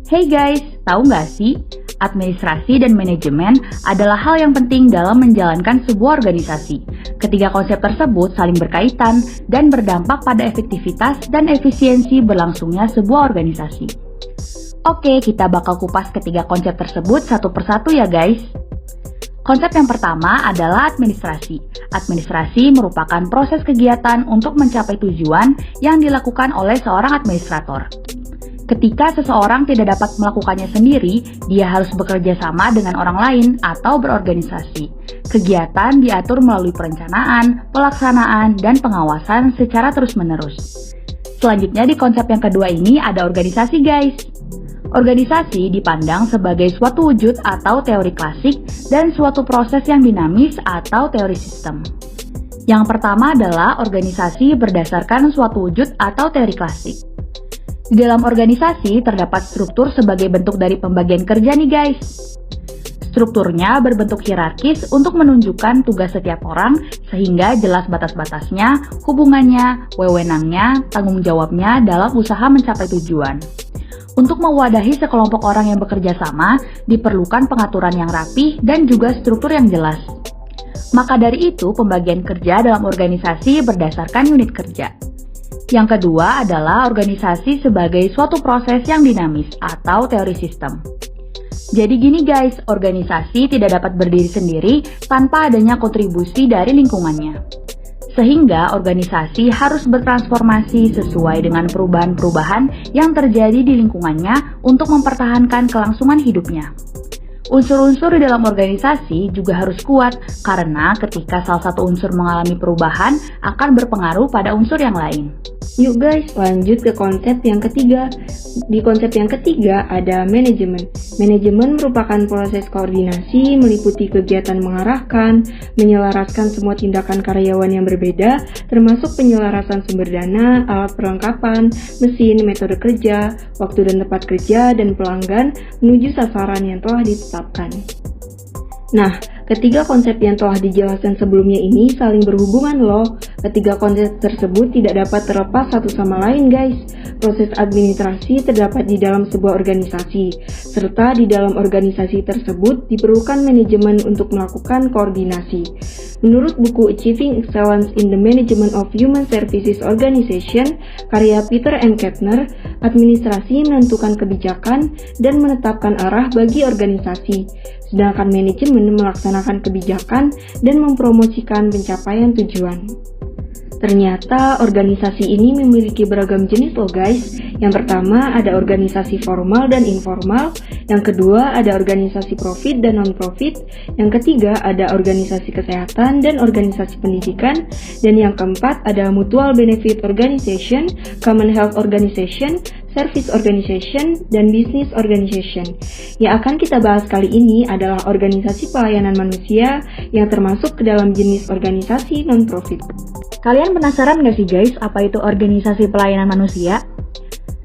Hey guys, tahu nggak sih? Administrasi dan manajemen adalah hal yang penting dalam menjalankan sebuah organisasi. Ketiga konsep tersebut saling berkaitan dan berdampak pada efektivitas dan efisiensi berlangsungnya sebuah organisasi. Oke, kita bakal kupas ketiga konsep tersebut satu persatu ya guys. Konsep yang pertama adalah administrasi. Administrasi merupakan proses kegiatan untuk mencapai tujuan yang dilakukan oleh seorang administrator. Ketika seseorang tidak dapat melakukannya sendiri, dia harus bekerja sama dengan orang lain atau berorganisasi. Kegiatan diatur melalui perencanaan, pelaksanaan, dan pengawasan secara terus-menerus. Selanjutnya di konsep yang kedua ini ada organisasi guys. Organisasi dipandang sebagai suatu wujud atau teori klasik dan suatu proses yang dinamis atau teori sistem. Yang pertama adalah organisasi berdasarkan suatu wujud atau teori klasik. Di dalam organisasi terdapat struktur sebagai bentuk dari pembagian kerja nih guys. Strukturnya berbentuk hierarkis untuk menunjukkan tugas setiap orang sehingga jelas batas-batasnya, hubungannya, wewenangnya, tanggung jawabnya dalam usaha mencapai tujuan. Untuk mewadahi sekelompok orang yang bekerja sama, diperlukan pengaturan yang rapih dan juga struktur yang jelas. Maka dari itu, pembagian kerja dalam organisasi berdasarkan unit kerja. Yang kedua adalah organisasi sebagai suatu proses yang dinamis atau teori sistem. Jadi gini guys, organisasi tidak dapat berdiri sendiri tanpa adanya kontribusi dari lingkungannya. Sehingga organisasi harus bertransformasi sesuai dengan perubahan-perubahan yang terjadi di lingkungannya untuk mempertahankan kelangsungan hidupnya. Unsur-unsur di dalam organisasi juga harus kuat karena ketika salah satu unsur mengalami perubahan akan berpengaruh pada unsur yang lain. Yuk guys, lanjut ke konsep yang ketiga. Di konsep yang ketiga ada manajemen. Manajemen merupakan proses koordinasi meliputi kegiatan mengarahkan, menyelaraskan semua tindakan karyawan yang berbeda, termasuk penyelarasan sumber dana, alat perlengkapan, mesin, metode kerja, waktu dan tempat kerja, dan pelanggan menuju sasaran yang telah ditetapkan. Nah, ketiga konsep yang telah dijelaskan sebelumnya ini saling berhubungan loh. Ketiga konsep tersebut tidak dapat terlepas satu sama lain guys. Proses administrasi terdapat di dalam sebuah organisasi, serta di dalam organisasi tersebut diperlukan manajemen untuk melakukan koordinasi. Menurut buku Achieving Excellence in the Management of Human Services Organization, karya Peter M. Kettner, administrasi menentukan kebijakan dan menetapkan arah bagi organisasi, sedangkan manajemen melaksanakan kebijakan dan mempromosikan pencapaian tujuan. Ternyata organisasi ini memiliki beragam jenis loh guys. Yang pertama ada organisasi formal dan informal, yang kedua ada organisasi profit dan non-profit, yang ketiga ada organisasi kesehatan dan organisasi pendidikan, dan yang keempat ada mutual benefit organization, common health organization, service organization, dan business organization. Yang akan kita bahas kali ini adalah organisasi pelayanan manusia yang termasuk ke dalam jenis organisasi non-profit. Kalian penasaran nggak sih guys, apa itu organisasi pelayanan manusia?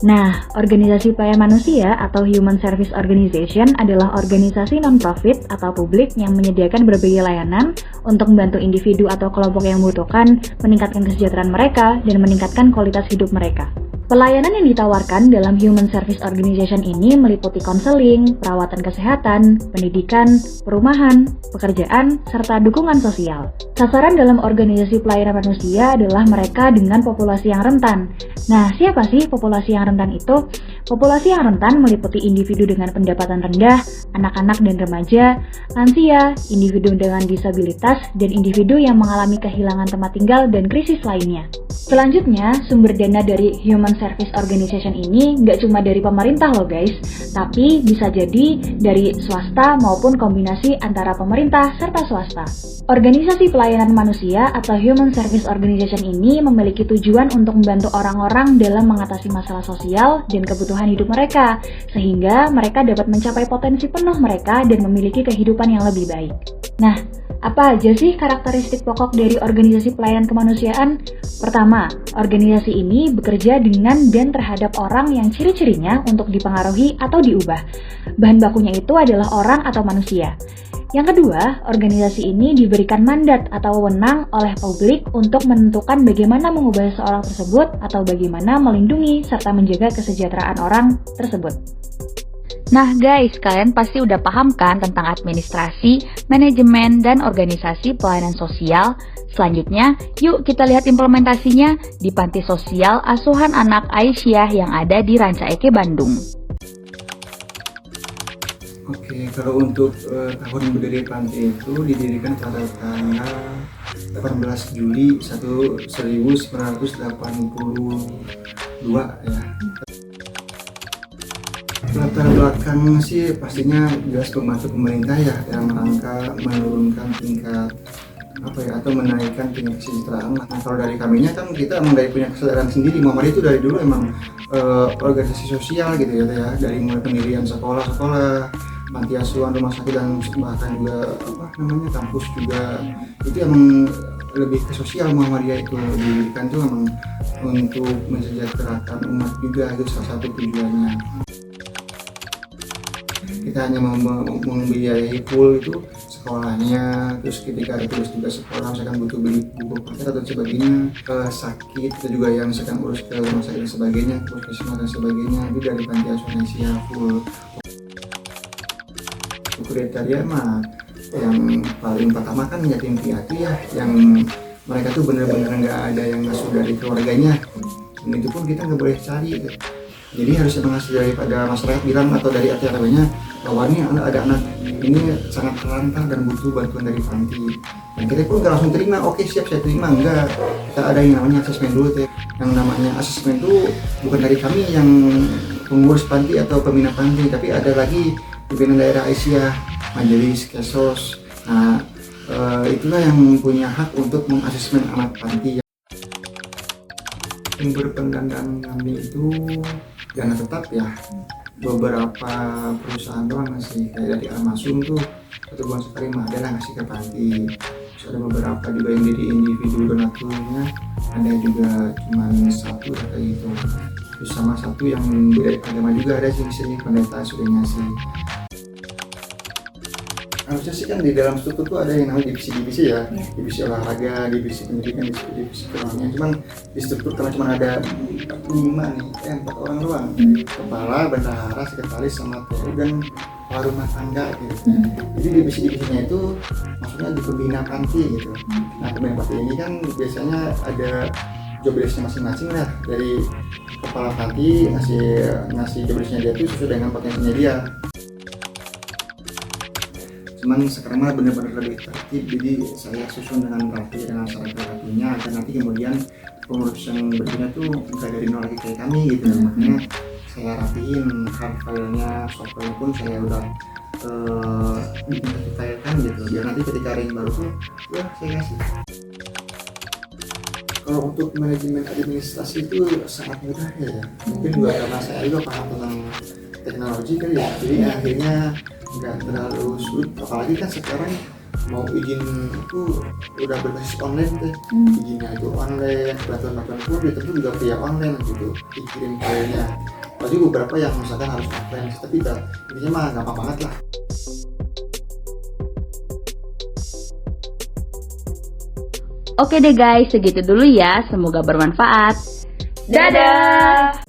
Nah, organisasi pelayanan manusia atau Human Service Organization adalah organisasi non-profit atau publik yang menyediakan berbagai layanan untuk membantu individu atau kelompok yang membutuhkan, meningkatkan kesejahteraan mereka, dan meningkatkan kualitas hidup mereka. Pelayanan yang ditawarkan dalam Human Service Organization ini meliputi konseling, perawatan kesehatan, pendidikan, perumahan, pekerjaan, serta dukungan sosial. Sasaran dalam organisasi pelayanan manusia adalah mereka dengan populasi yang rentan. Nah, siapa sih populasi yang rentan itu? Populasi yang rentan meliputi individu dengan pendapatan rendah, anak-anak dan remaja, lansia, individu dengan disabilitas, dan individu yang mengalami kehilangan tempat tinggal dan krisis lainnya. Selanjutnya, sumber dana dari Human Service Organization ini nggak cuma dari pemerintah loh guys, tapi bisa jadi dari swasta maupun kombinasi antara pemerintah serta swasta. Organisasi pelayanan manusia atau Human Service Organization ini memiliki tujuan untuk membantu orang-orang dalam mengatasi masalah sosial dan kebutuhan hidup mereka, sehingga mereka dapat mencapai potensi penuh mereka dan memiliki kehidupan yang lebih baik. Nah, apa aja sih karakteristik pokok dari organisasi pelayanan kemanusiaan? Pertama, organisasi ini bekerja dengan dan terhadap orang yang ciri-cirinya untuk dipengaruhi atau diubah. Bahan bakunya itu adalah orang atau manusia. Yang kedua, organisasi ini diberikan mandat atau wewenang oleh publik untuk menentukan bagaimana mengubah seorang tersebut atau bagaimana melindungi serta menjaga kesejahteraan orang tersebut. Nah guys, kalian pasti udah paham kan tentang administrasi, manajemen, dan organisasi pelayanan sosial? Selanjutnya, yuk kita lihat implementasinya di Panti Sosial Asuhan Anak Aisyah yang ada di Ranca Eke, Bandung. Oke, kalau untuk tahun berdiri panti itu didirikan pada tanggal 18 Juli 1982 ya. Latar belakang sih pastinya jelas pembantu pemerintah ya, yang rangka menurunkan tingkat atau menaikkan tingkat kesejahteraan. Nah, kalau dari kaminya kan kita emang dari punya kesadaran sendiri. Muhammadiyah itu dari dulu emang organisasi sosial gitu ya, dari mulai pendirian sekolah-sekolah, panti asuhan, rumah sakit, dan bahkan juga kampus juga. Itu emang lebih ke sosial. Muhammadiyah itu didirikan tuh emang untuk mensejahterakan umat juga, itu salah satu tujuannya. Kita hanya membiayai full itu sekolahnya, terus ketika ada tugas juga sekolah misalkan butuh beli buku paket atau sebagainya, sakit kita juga yang misalkan urus ke rumah sakit dan sebagainya, puskesmas dan sebagainya, itu dari panti asuhan Aisyah full. Kriteria mah yang paling pertama kan yatim piatu ya, yang mereka tuh bener-bener nggak ada yang ngasuh dari keluarganya, dan itu pun kita nggak boleh cari gitu. Jadi harus mengasuh daripada masyarakat bilang atau dari RT RW-nya bahwa ini ada anak ini sangat terlantar dan butuh bantuan dari panti, dan kita pun nggak langsung terima. Oke siap, saya terima. Enggak, kita ada yang namanya asesmen dulu teh. Yang namanya asesmen itu bukan dari kami yang pengurus panti atau pembina panti, tapi ada lagi pimpinan daerah Aisyah, majelis, kesos. Nah itulah yang punya hak untuk mengasesmen anak panti. Yang berpendangan kami itu dana tetap ya, beberapa perusahaan doang ngasih, kayak dari Almasum tuh 1 bulan sekali mah ada lah ngasih ke panti. Terus ada beberapa juga yang dari individu donaturnya, ada juga cuma 1 kayak gitu. Terus sama 1 yang beda agama juga ada sih, misalnya pendeta sudah ngasih. Harusnya sih kan di dalam struktur tuh ada yang namanya divisi-divisi ya, divisi olahraga, divisi pendidikan, divisi kerohanian. Cuman di struktur karena cuma ada 5 nih, 4 orang doang, kepala, bendahara, sekretaris, sama TU, dan kepala rumah tangga gitu. Jadi divisi-divisinya itu maksudnya di pembina panti gitu. Nah pembina panti ini kan biasanya ada job desk-nya masing-masing lah, dari kepala panti ngasih job desk-nya dia tuh sesuai dengan potensinya dia. Cuman sekarang mah benar-benar lebih tertib, jadi saya susun dengan rapi dengan syarat rapinya, dan nanti kemudian pengurus yang berikutnya tuh nggak dari nol lagi kayak kami gitu. Makanya saya rapiin hard filenya, software pun saya udah bikin satu file kan gitu, biar nanti ketika ring baru tuh ya saya kasih. Kalau untuk manajemen administrasi itu sangat mudah ya, mungkin juga karena saya juga paham tentang teknologi kan ya, jadi akhirnya nggak terlalu sulit. Apalagi kan sekarang mau izin itu udah berbasis online deh, izinnya itu online, bantuan pun itu juga via online gitu, dikirim filenya. Apalagi beberapa yang misalkan harus offline, tapi intinya mah gampang banget lah. Oke deh guys, segitu dulu ya, semoga bermanfaat. Dadah!